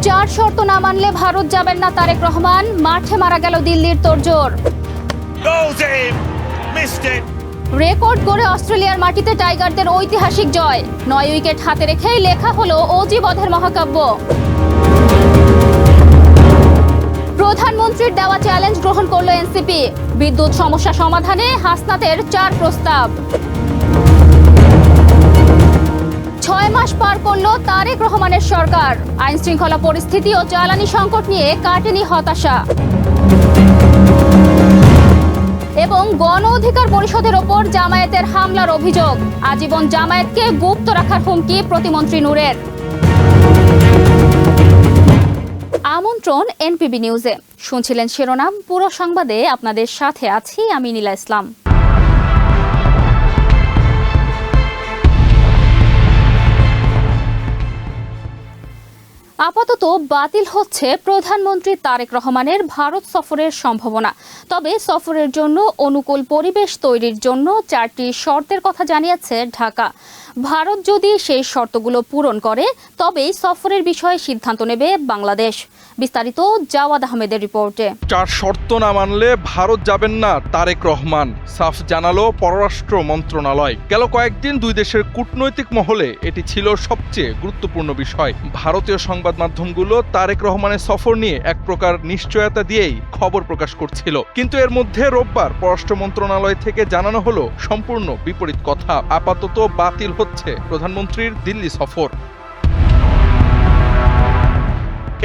চার শর্ত না মানলে ভারত যাবেন না তারেক রহমান, মাঠে মারা গেল দিল্লির তোড়জোড়। রেকর্ড গড়ে অস্ট্রেলিয়ার মাটিতে টাইগারদের ঐতিহাসিক জয়, 9 উইকেট হাতে রেখেই লেখা হলো অজি বধের মহাকাব্য। প্রধানমন্ত্রীর দেওয়া চ্যালেঞ্জ গ্রহণ করল এনসিপি, বিদ্যুৎ সমস্যা সমাধানে হাসনাতের 4 প্রস্তাব। 6 মাস পার করল তারেক রহমানের সরকার, আইন শৃঙ্খলা পরিস্থিতি ও জ্বালানি সংকট নিয়ে কাটেনি হতাশা। এবং গণ অধিকার পরিষদের ওপর জামায়াতের হামলার অভিযোগ, আজীবন জামায়াতকে গুপ্ত রাখার হুমকি প্রতিমন্ত্রী নূরের। আমন্ত্রণ এনপিবি নিউজে। শুনছিলেন শিরোনাম, পুরো সংবাদে আপনাদের সাথে আছি আমি নীলা ইসলাম। আপাতত বাতিল হচ্ছে প্রধানমন্ত্রী তারেক রহমানের ভারত সফরের সম্ভাবনা। তবে সফরের জন্য অনুকূল পরিবেশ তৈরির জন্য 4টি শর্তের কথা জানিয়েছে ঢাকা। ভারত যদি সেই শর্তগুলো পূরণ করে তবেই সফরের বিষয়ে সিদ্ধান্ত নেবে বাংলাদেশ। বিস্তারিত জাওয়াদ আহমেদের রিপোর্টে। 4 শর্ত না মানলে ভারত যাবেন না তারেক রহমান, সাফ জানালো পররাষ্ট্র মন্ত্রণালয়। গেল কয়েকদিন দুই দেশের কূটনৈতিক মহলে এটি ছিল সবচেয়ে গুরুত্বপূর্ণ বিষয়। ভারতীয় সংবাদ মাধ্যমগুলো তারেক রহমানের সফর নিয়ে এক প্রকার নিশ্চয়তা দিয়েই খবর প্রকাশ করছিল, কিন্তু এর মধ্যে রোববার পররাষ্ট্র মন্ত্রণালয় থেকে জানানো হলো সম্পূর্ণ বিপরীত কথা। আপাতত বাতিল হচ্ছে প্রধানমন্ত্রীর দিল্লি সফর।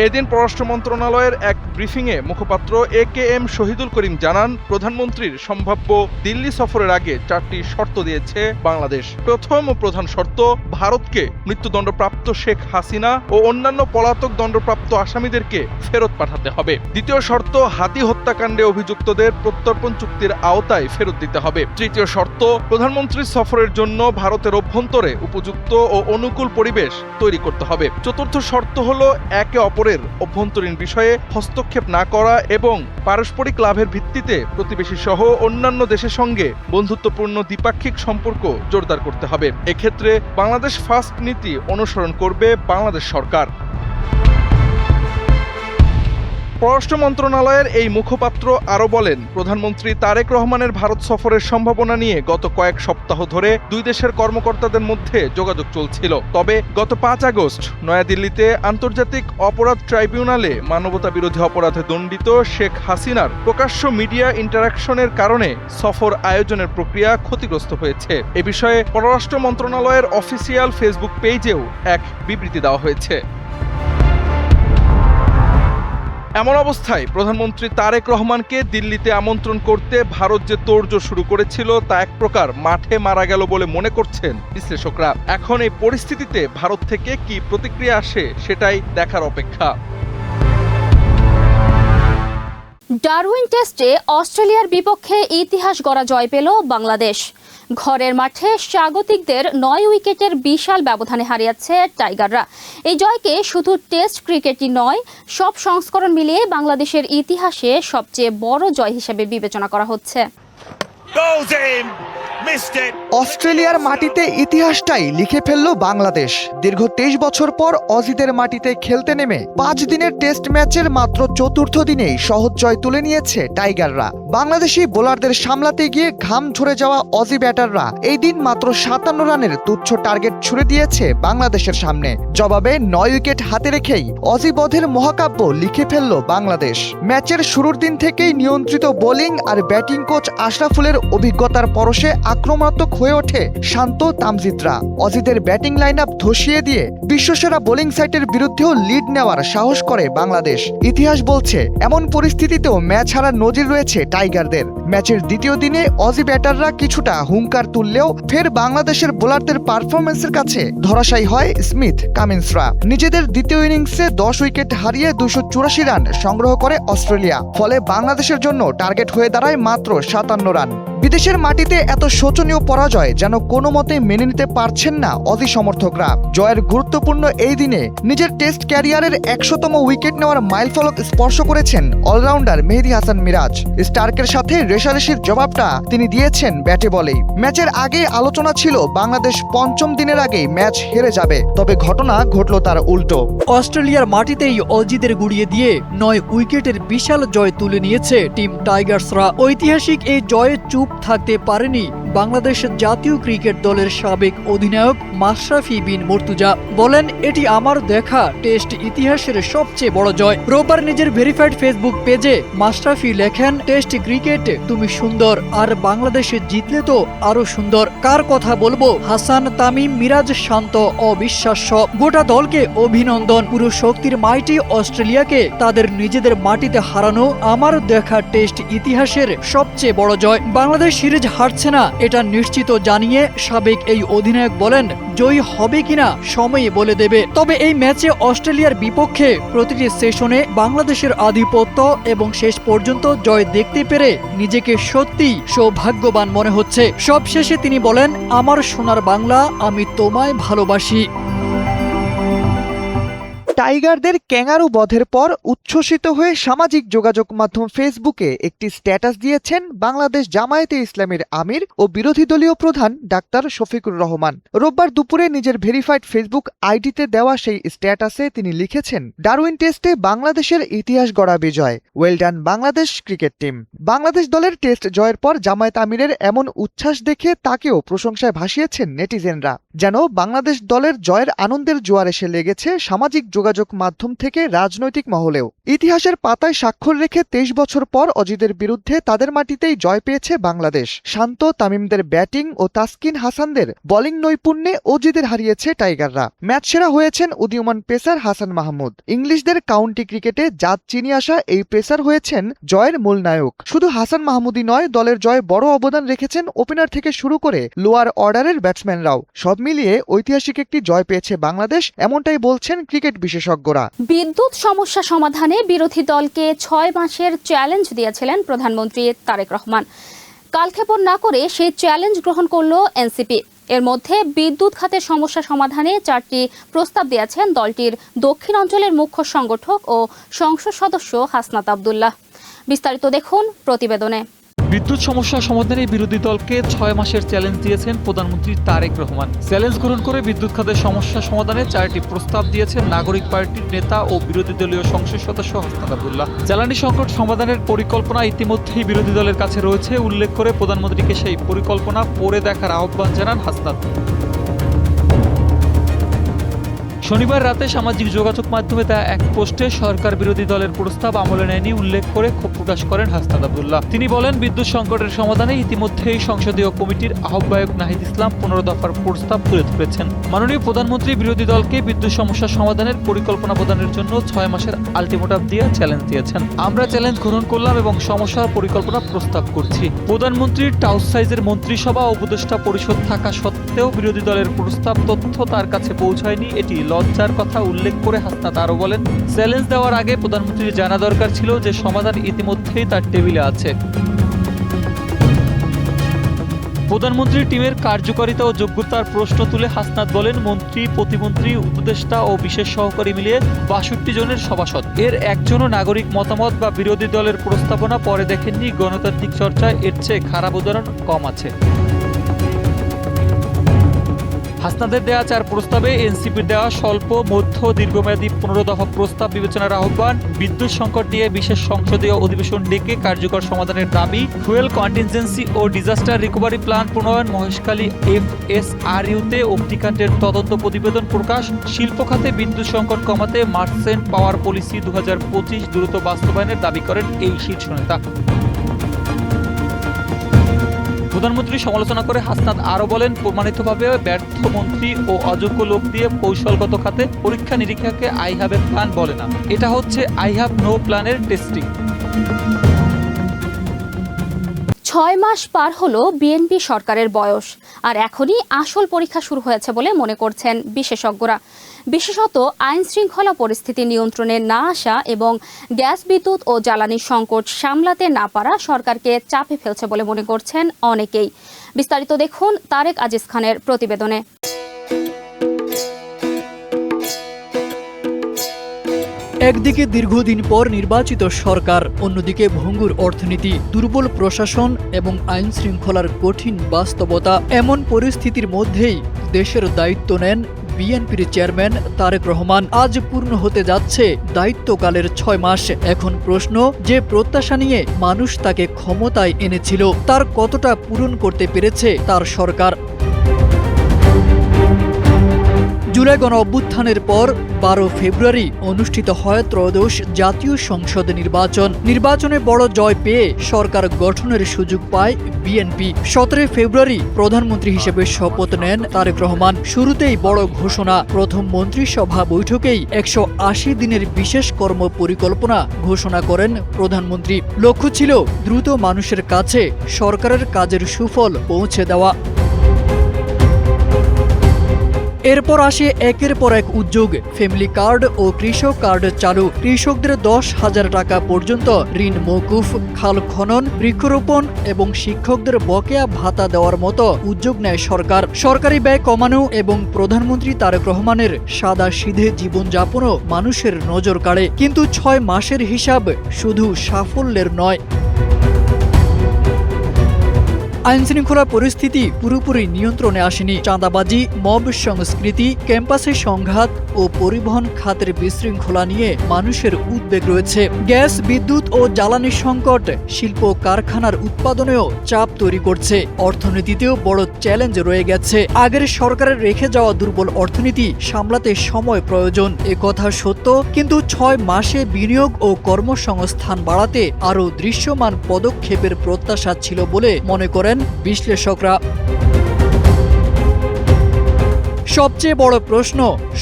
এদিন পররাষ্ট্র মন্ত্রণালয়ের এক ব্রিফিংয়ে মুখপাত্র AKM শহীদুল করিম জানান, প্রধানমন্ত্রীর সম্ভাব্য দিল্লি সফরের আগে 4টি শর্ত দিয়েছে বাংলাদেশ। প্রথম ও প্রধান শর্ত, ভারতকে মৃত্যুদণ্ডপ্রাপ্ত শেখ হাসিনা ও অন্যান্য পলাতক দণ্ডপ্রাপ্ত আসামিদেরকে ফেরত পাঠাতে হবে। দ্বিতীয় শর্ত, হাতি হত্যাকাণ্ডে অভিযুক্তদের প্রত্যর্পণ চুক্তির আওতায় ফেরত দিতে হবে। তৃতীয় শর্ত, প্রধানমন্ত্রীর সফরের জন্য ভারতের অভ্যন্তরে উপযুক্ত ও অনুকূল পরিবেশ তৈরি করতে হবে। চতুর্থ শর্ত হলো একে অপরের অভ্যন্তরীণ বিষয়ে হস্তক্ষেপ না করা এবং পারস্পরিক লাভের ভিত্তিতে প্রতিবেশী সহ অন্যান্য দেশের সঙ্গে বন্ধুত্বপূর্ণ দ্বিপাক্ষিক সম্পর্ক জোরদার করতে হবে। এক্ষেত্রে বাংলাদেশ ফার্স্ট নীতি অনুসরণ করবে বাংলাদেশ সরকার। পররাষ্ট্র মন্ত্রণালয়ের এই মুখপাত্র আরও বলেন, প্রধানমন্ত্রী তারেক রহমানের ভারত সফরের সম্ভাবনা নিয়ে গত কয়েক সপ্তাহ ধরে দুই দেশের কর্মকর্তাদের মধ্যে যোগাযোগ চলছিল। তবে গত 5 আগস্ট নয়াদিল্লিতে আন্তর্জাতিক অপরাধ ট্রাইব্যুনালে মানবতা বিরোধী অপরাধে দণ্ডিত শেখ হাসিনার প্রকাশ্য মিডিয়া ইন্টারাকশনের কারণে সফর আয়োজনের প্রক্রিয়া ক্ষতিগ্রস্ত হয়েছে। এ বিষয়ে পররাষ্ট্র মন্ত্রণালয়ের অফিসিয়াল ফেসবুক পেজেও এক বিবৃতি দেওয়া হয়েছে। এমন অবস্থায় প্রধানমন্ত্রী তারেক রহমানকে দিল্লিতে আমন্ত্রণ করতে ভারত যে তোড়জোড় শুরু করেছিল তা এক প্রকার মাঠে মারা গেল বলে মনে করছেন বিশ্লেষকরা। এখন এই পরিস্থিতিতে ভারত থেকে কি প্রতিক্রিয়া আসে সেটাই দেখার অপেক্ষা। ডারউইন টেস্টে অস্ট্রেলিয়ার বিপক্ষে ইতিহাস গড়া জয় পেল বাংলাদেশ। ঘরের মাঠে স্বাগতিকদের 9 উইকেটের বিশাল ব্যবধানে হারিয়েছে টাইগাররা। এই জয়কে শুধু টেস্ট ক্রিকেটই নয়, সব সংস্করণ মিলিয়ে বাংলাদেশের ইতিহাসে সবচেয়ে বড় জয় হিসেবে বিবেচনা করা হচ্ছে। অস্ট্রেলিয়ার মাটিতে ইতিহাসটাই লিখে ফেলল বাংলাদেশ। দীর্ঘ 23 বছর পর অজিদের মাটিতে খেলতে নেমে 5 দিনের টেস্ট ম্যাচের মাত্র চতুর্থ দিনেই সহজ জয় তুলে নিয়েছে টাইগাররা। বাংলাদেশি বোলারদের সামলাতে গিয়ে ঘাম ঝরে যাওয়া অজি ব্যাটাররা এই দিন মাত্র 57 রানের তুচ্ছ টার্গেট ছুড়ে দিয়েছে বাংলাদেশের সামনে। জবাবে 9 উইকেট হাতে রেখেই অজি বধের মহাকাব্য লিখে ফেলল বাংলাদেশ। ম্যাচের শুরুর দিন থেকেই নিয়ন্ত্রিত বোলিং আর ব্যাটিং কোচ আশরাফুলের অভিজ্ঞতার পরশে আক্রমণাত্মক হয়ে ওঠে শান্ত তামজিদরা। অজিদের ব্যাটিং লাইন আপ ধসিয়ে দিয়ে বিশ্বসেরা বোলিং সাইটের বিরুদ্ধেও লিড নেওয়ার সাহস করে বাংলাদেশ। ইতিহাস বলছে, এমন পরিস্থিতিতেও ম্যাচ হারার নজির রয়েছে টাইগারদের। ম্যাচের দ্বিতীয় দিনে অজি ব্যাটাররা কিছুটা হুঙ্কার তুললেও ফের বাংলাদেশের বোলারদের পারফরমেন্সের কাছে ধরাশায়ী হয় স্মিথ কামিন্সরা। নিজেদের দ্বিতীয় ইনিংসে 10 উইকেট হারিয়ে 284 রান সংগ্রহ করে অস্ট্রেলিয়া। ফলে বাংলাদেশের জন্য টার্গেট হয়ে দাঁড়ায় মাত্র 57 রান। বিদেশের মাটিতে এত শোচনীয় পরাজয় যেন কোনো মতে মেনে নিতে পারছেন না অজি সমর্থকরা। জয়ের গুরুত্বপূর্ণ এই দিনে নিজের টেস্ট ক্যারিয়ারের ১০০তম উইকেট নেওয়ার মাইলফলক স্পর্শ করেছেন অলরাউন্ডার মেহেদী হাসান মিরাজ। স্টার্কের সাথে রেষারেষির জবাবটা তিনি দিয়েছেন ব্যাটে বলেই। ম্যাচের আগে আলোচনা ছিল বাংলাদেশ পঞ্চম দিনের আগেই ম্যাচ হেরে যাবে, তবে ঘটনা ঘটল তার উল্টো। অস্ট্রেলিয়ার মাটিতেই অজিদের গুড়িয়ে দিয়ে ৯ উইকেটের বিশাল জয় তুলে নিয়েছে টিম টাইগার্সরা। ঐতিহাসিক এই জয়ে চুপ থাকতে পারেনি বাংলাদেশ জাতীয় ক্রিকেট দলের সাবেক অধিনায়ক মাশরাফি বিন মুর্তজা। বলেন, এটি আমার দেখা টেস্ট ইতিহাসের সবচেয়ে বড় জয়। রোববার নিজের ভেরিফাইড ফেসবুক পেজে মাশরাফি লেখেন, টেস্ট ক্রিকেটে তুমি সুন্দর, আর বাংলাদেশে জিতলে তো আরো সুন্দর। কার কথা বলবো? হাসান, তামিম, মিরাজ শান্ত, অবিশ্বাস্য। গোটা দলকে অভিনন্দন। পুরো শক্তির মাইটি অস্ট্রেলিয়াকে তাদের নিজেদের মাটিতে হারানো আমার দেখা টেস্ট ইতিহাসের সবচেয়ে বড় জয়। বাংলাদেশ সিরিজ হারছে না এটা নিশ্চিত জানিয়ে সাবেক এই অধিনায়ক বলেন, জয়ী হবে কিনা সময়ই বলে দেবে। তবে এই ম্যাচে অস্ট্রেলিয়ার বিপক্ষে প্রতিটি সেশনে বাংলাদেশের আধিপত্য এবং শেষ পর্যন্ত জয় দেখতে পেরে নিজেকে সত্যি সৌভাগ্যবান মনে হচ্ছে। সবশেষে তিনি বলেন, আমার সোনার বাংলা, আমি তোমায় ভালোবাসি। টাইগারদের ক্যাঙ্গারু বধের পর উচ্ছ্বসিত হয়ে সামাজিক যোগাযোগ মাধ্যম ফেসবুকে একটি স্ট্যাটাস দিয়েছেন বাংলাদেশ জামায়াতে ইসলামীর আমির ও বিরোধী দলীয় প্রধান ডাক্তার শফিকুর রহমান। রোববার দুপুরে নিজের ভেরিফাইড ফেসবুক আইডিতে দেওয়া সেই স্ট্যাটাসে তিনি লিখেছেন, ডারউইন টেস্টে বাংলাদেশের ইতিহাস গড়া বিজয়, well done Bangladesh cricket team. Bangladesh দলের টেস্ট জয়ের পর জামায়াত আমিরের এমন উচ্ছ্বাস দেখে তাকেও প্রশংসায় ভাসিয়েছেন নেটিজেনরা। যেন বাংলাদেশ দলের জয়ের আনন্দের জোয়ার এসে লেগেছে সামাজিক যোগাযোগ মাধ্যম থেকে রাজনৈতিক মহলেও। ইতিহাসের পাতায় স্বাক্ষর রেখে ২৩ বছর পর অজিদের বিরুদ্ধে তাদের মাটিতেই জয় পেয়েছে বাংলাদেশ। শান্ত, তামিমদের ব্যাটিং ও তাসকিন হাসানদের বোলিং নৈপুণ্যে অজিদের হারিয়েছে টাইগাররা। ম্যাচ সেরা হয়েছেন উদীয়মান পেসার হাসান মাহমুদ। ইংলিশদের কাউন্টি ক্রিকেটে জাত চিনি আসা এই পেসার হয়েছেন জয়ের মূল নায়ক। শুধু হাসান মাহমুদই নয়, দলের জয়ে বড় অবদান রেখেছেন ওপেনার থেকে শুরু করে লোয়ার অর্ডারের ব্যাটসম্যানরাও। সব মিলিয়ে ঐতিহাসিক একটি জয় পেয়েছে বাংলাদেশ, এমনটাই বলছেন ক্রিকেট বিশেষজ্ঞরা। বিদ্যুৎ সমস্যা সমাধানে বিরোধী দলকে ৬ মাসের চ্যালেঞ্জ দিয়েছিলেন প্রধানমন্ত্রী তারেক রহমান। কালক্ষেপণ না করে সেই চ্যালেঞ্জ গ্রহণ করল এনসিপি। এর মধ্যে বিদ্যুৎ খাতের সমস্যা সমাধানে 4টি প্রস্তাব দিয়েছেন দলটির দক্ষিণ অঞ্চলের মুখ্য সংগঠক ও সংসদ সদস্য হাসনাত আব্দুল্লাহ। বিস্তারিত দেখুন প্রতিবেদনে। বিদ্যুৎ সমস্যা সমাধানে বিরোধী দলকে ৬ মাসের চ্যালেঞ্জ দিয়েছেন প্রধানমন্ত্রী তারেক রহমান। চ্যালেঞ্জ গ্রহণ করে বিদ্যুৎ খাতের সমস্যা সমাধানে 4টি প্রস্তাব দিয়েছেন নাগরিক পার্টির নেতা ও বিরোধী দলীয় সংসদ সদস্য হাসনাত আব্দুল্লাহ। জ্বালানি সংকট সমাধানের পরিকল্পনা ইতিমধ্যেই বিরোধী দলের কাছে রয়েছে উল্লেখ করে প্রধানমন্ত্রীকে সেই পরিকল্পনা পড়ে দেখার আহ্বান জানান হাসনাত। শনিবার রাতে সামাজিক যোগাযোগ মাধ্যমে দেয়া এক পোস্টে সরকার বিরোধী দলের প্রস্তাব আমলে নেয়নি উল্লেখ করে ক্ষোভ প্রকাশ করেন হাসনাত আব্দুল্লাহ। তিনি বলেন, বিদ্যুৎ সংকটের সমাধানে ইতিমধ্যেই সংসদীয় কমিটির আহ্বায়ক নাহিদ ইসলাম 15 দফার প্রস্তাব তুলে ধরেছেন। মাননীয় প্রধানমন্ত্রী বিরোধী দলকে বিদ্যুৎ সমস্যা সমাধানের পরিকল্পনা প্রদানের জন্য 6 মাসের আলটিমেটাম দিয়ে চ্যালেঞ্জ দিয়েছেন। আমরা চ্যালেঞ্জ গ্রহণ করলাম এবং সমস্যার পরিকল্পনা প্রস্তাব করছি। প্রধানমন্ত্রীর টাউস সাইজের মন্ত্রিসভা ও উপদেষ্টা পরিষদ থাকা সত্ত্বেও বিরোধী দলের প্রস্তাব তথ্য তার কাছে পৌঁছায়নি, এটি লজ্জার কথা উল্লেখ করে হাসনাত আরও বলেন, চ্যালেঞ্জ দেওয়ার আগে প্রধানমন্ত্রীর জানা দরকার ছিল যে সমাধান ইতিমধ্যেই তার টেবিলে আছে। প্রধানমন্ত্রীর টিমের কার্যকারিতা ও যোগ্যতার প্রশ্ন তুলে হাসনাত বলেন, মন্ত্রী, প্রতিমন্ত্রী, উপদেষ্টা ও বিশেষ সহকারী মিলিয়ে ৬২ জনের সভাসদ। এর একজনও নাগরিক মতামত বা বিরোধী দলের প্রস্তাবনা পরে দেখেননি। গণতান্ত্রিক চর্চায় এর চেয়ে খারাপ উদাহরণ কম আছে। হাসনাতের দেয়া 4 প্রস্তাবে এনসিপির দেওয়া স্বল্প, মধ্য, দীর্ঘমেয়াদী 15 দফা প্রস্তাব বিবেচনার আহ্বান, বিদ্যুৎ সংকট নিয়ে বিশেষ সংসদীয় অধিবেশন ডেকে কার্যকর সমাধানের দাবি, ফুয়েল কন্টিনজেন্সি ও ডিজাস্টার রিকভারি প্ল্যান প্রণয়ন, মহেশখালী FSRUতে অগ্নিকাণ্ডের তদন্ত প্রতিবেদন প্রকাশ, শিল্প খাতে বিদ্যুৎ সংকট কমাতে মার্চেন্ট পাওয়ার পলিসি 2025 দ্রুত বাস্তবায়নের দাবি করেন এই শীর্ষ নেতা। প্রধানমন্ত্রী সমালোচনা করে হাসনাত আরও বলেন, প্রমাণিতভাবে ব্যর্থ মন্ত্রী ও অযোগ্য লোক দিয়ে কৌশলগত খাতে পরীক্ষা নিরীক্ষাকে আই হ্যাভ এ প্ল্যান বলে না, এটা হচ্ছে আই হ্যাভ নো প্ল্যানের টেস্টিং। ৬ মাস পার হলো বিএনপি সরকারের বয়স, আর এখনই আসল পরীক্ষা শুরু হয়েছে বলে মনে করছেন বিশেষজ্ঞরা। বিশেষত আইন শৃঙ্খলা পরিস্থিতি নিয়ন্ত্রণে না আসা এবং গ্যাস বিদ্যুৎ ও জ্বালানি সংকট সামলাতে না পারা সরকারকে চাপে ফেলছে বলে মনে করছেন অনেকেই। বিস্তারিত দেখুন তারেক আজিজ খানের প্রতিবেদনে। একদিকে দীর্ঘদিন পর নির্বাচিত সরকার, অন্যদিকে ভঙ্গুর অর্থনীতি, দুর্বল প্রশাসন এবং আইন শৃঙ্খলার কঠিন বাস্তবতা। এমন পরিস্থিতির মধ্যেই দেশের দায়িত্ব নেন বিএনপির চেয়ারম্যান তারেক রহমান। আজ পূর্ণ হতে যাচ্ছে দায়িত্বকালের 6 মাস। এখন প্রশ্ন, যে প্রত্যাশা নিয়ে মানুষ তাকে ক্ষমতায় এনেছিল তার কতটা পূরণ করতে পেরেছে তার সরকার। জুলাই গণ অভ্যুত্থানের পর 12 ফেব্রুয়ারি অনুষ্ঠিত হয় ত্রয়োদশ জাতীয় সংসদ নির্বাচনে বড় জয় পেয়ে সরকার গঠনের সুযোগ পায় বিএনপি। 17 ফেব্রুয়ারি প্রধানমন্ত্রী হিসেবে শপথ নেন তারেক রহমান। শুরুতেই বড় ঘোষণা, প্রথম মন্ত্রিসভা বৈঠকেই 180 দিনের বিশেষ কর্ম পরিকল্পনা ঘোষণা করেন প্রধানমন্ত্রী। লক্ষ্য ছিল দ্রুত মানুষের কাছে সরকারের কাজের সুফল পৌঁছে দেওয়া। এরপর আসে একের পর এক উদ্যোগ, ফ্যামিলি কার্ড ও কৃষক কার্ড চালু, কৃষকদের 10,000 টাকা পর্যন্ত ঋণ মওকুফ, খাল খনন, বৃক্ষরোপণ এবং শিক্ষকদের বকেয়া ভাতা দেওয়ার মতো উদ্যোগ নেয় সরকার। সরকারি ব্যয় কমানো এবং প্রধানমন্ত্রী তারেক রহমানের সাদা সিধে জীবনযাপনও মানুষের নজর কাড়ে। কিন্তু 6 মাসের হিসাব শুধু সাফল্যের নয়। আইনশৃঙ্খলা পরিস্থিতি পুরোপুরি নিয়ন্ত্রণে আসেনি। চাঁদাবাজি, মব সংস্কৃতি, ক্যাম্পাসে সংঘাত ও পরিবহন খাতের বিশৃঙ্খলা নিয়ে মানুষের উদ্বেগ রয়েছে। গ্যাস, বিদ্যুৎ ও জ্বালানি সংকট শিল্প কারখানার উৎপাদনেও চাপ তৈরি করছে। অর্থনীতিতেও বড় চ্যালেঞ্জ রয়ে গেছে। আগের সরকারের রেখে যাওয়া দুর্বল অর্থনীতি সামলাতে সময় প্রয়োজন, কথা সত্য। কিন্তু 6 মাসে বিনিয়োগ ও কর্মসংস্থান বাড়াতে আরও দৃশ্যমান পদক্ষেপের প্রত্যাশা ছিল বলে মনে করেন বিশ্লেষকরা। সবচেয়ে বড় প্রশ্ন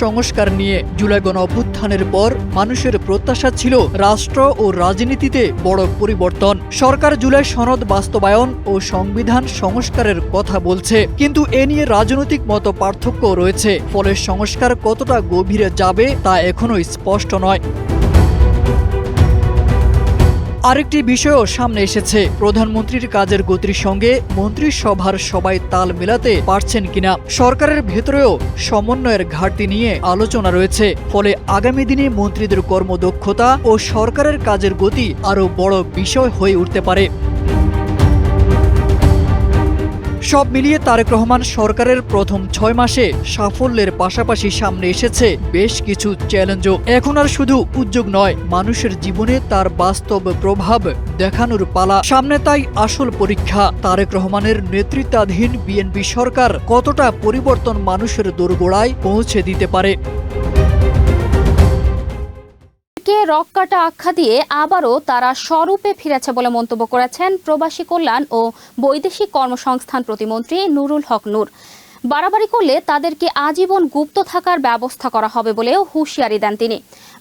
সংস্কার নিয়ে। জুলাই গণ অভ্যুত্থানের পর মানুষের প্রত্যাশা ছিল রাষ্ট্র ও রাজনীতিতে বড় পরিবর্তন। সরকার জুলাই সনদ বাস্তবায়ন ও সংবিধান সংস্কারের কথা বলছে, কিন্তু এ নিয়ে রাজনৈতিক মত পার্থক্য রয়েছে। ফলে সংস্কার কতটা গভীরে যাবে তা এখনো স্পষ্ট নয়। আরেকটি বিষয়ও সামনে এসেছে, প্রধানমন্ত্রীর কাজের গতির সঙ্গে মন্ত্রিসভার সবাই তাল মেলাতে পারছেন কিনা। সরকারের ভেতরেও সমন্বয়ের ঘাটতি নিয়ে আলোচনা রয়েছে। ফলে আগামী দিনে মন্ত্রীদের কর্মদক্ষতা ও সরকারের কাজের গতি আরও বড় বিষয় হয়ে উঠতে পারে। সব মিলিয়ে তারেক রহমান সরকারের প্রথম 6 মাসে সাফল্যের পাশাপাশি সামনে এসেছে বেশ কিছু চ্যালেঞ্জও। এখন আর শুধু উদ্যোগ নয়, মানুষের জীবনে তার বাস্তব প্রভাব দেখানোর পালা। সামনে তাই আসল পরীক্ষা, তারেক রহমানের নেতৃত্বাধীন বিএনপি সরকার কতটা পরিবর্তন মানুষের দোরগোড়ায় পৌঁছে দিতে পারে। রক কাটা আখ্যা দিয়ে আবারও তারা স্বরূপে ফিরেছে বলে মন্তব্য করেছেন প্রবাসী কল্যাণ ও বৈদেশিক কর্মসংস্থান প্রতিমন্ত্রী নুরুল হক নূর। বাড়াবাড়ি করলে তাদেরকে আজীবন গুপ্ত থাকার ব্যবস্থা করা হবে বলেও হুঁশিয়ারি দেন তিনি।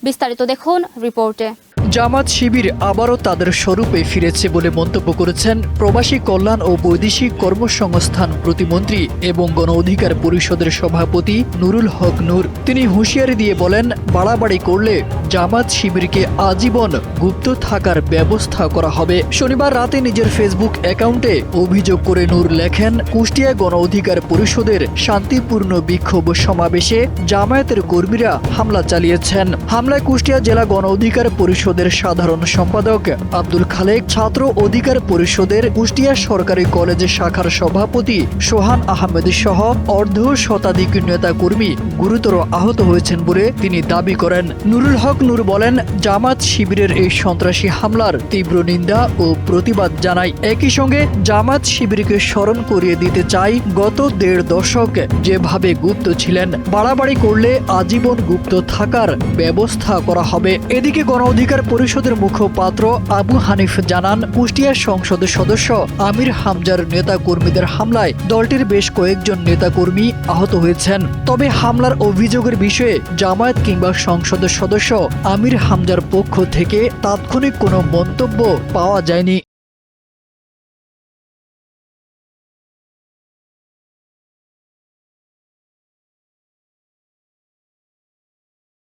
বিস্তারিত দেখুন রিপোর্টে। জামাত শিবির আবারও তাদের স্বরূপে ফিরেছে বলে মন্তব্য করেছেন প্রবাসী কল্যাণ ও বৈদেশিক কর্মসংস্থান প্রতিমন্ত্রী এবং গণ অধিকার পরিষদের সভাপতি নুরুল হক নূর। তিনি হুঁশিয়ারি দিয়ে বলেন, বাড়াবাড়ি করলে জামাত শিবিরকে আজীবন গুপ্ত থাকার ব্যবস্থা করা হবে। শনিবার রাতে নিজের ফেসবুক অ্যাকাউন্টে অভিযোগ করে নূর লেখেন, কুষ্টিয়া গণ অধিকার পরিষদের শান্তিপূর্ণ বিক্ষোভ সমাবেশে জামায়াতের কর্মীরা হামলা চালিয়েছেন। হামলায় কুষ্টিয়া জেলা গণ অধিকার পরিষদের সাধারণ সম্পাদক আব্দুল খালেক, ছাত্র অধিকার পরিষদের কুষ্টিয়া সরকারি কলেজ শাখার সভাপতি সোহান আহমেদ সহ অর্ধ শতাধিক নেতাকর্মী গুরুতর আহত হয়েছেন বলে তিনি দাবি করেন। নুরুল হক নূর বলেন, জামাত শিবিরের এই সন্ত্রাসী হামলার তীব্র নিন্দা ও প্রতিবাদ জানাই। একই সঙ্গে জামাত শিবিরকে স্মরণ করিয়ে দিতে চাই, গত 1.5 দশক যেভাবে গুপ্ত ছিলেন, বাড়াবাড়ি করলে আজীবন গুপ্ত থাকার ব্যবস্থা করা হবে। এদিকে গণ অধিকার পরিষদের মুখপাত্র আবু হানিফ জানান, কুষ্টিয়া সংসদ সদস্য আমির হামজার নেতাকর্মীদের হামলায় দলটির বেশ কয়েকজন নেতাকর্মী আহত হয়েছেন। তবে হামলার অভিযোগের বিষয়ে জামায়াত কিংবা সংসদ সদস্য আমির হামজার পক্ষ থেকে তাৎক্ষণিক কোনো মন্তব্য পাওয়া যায়নি।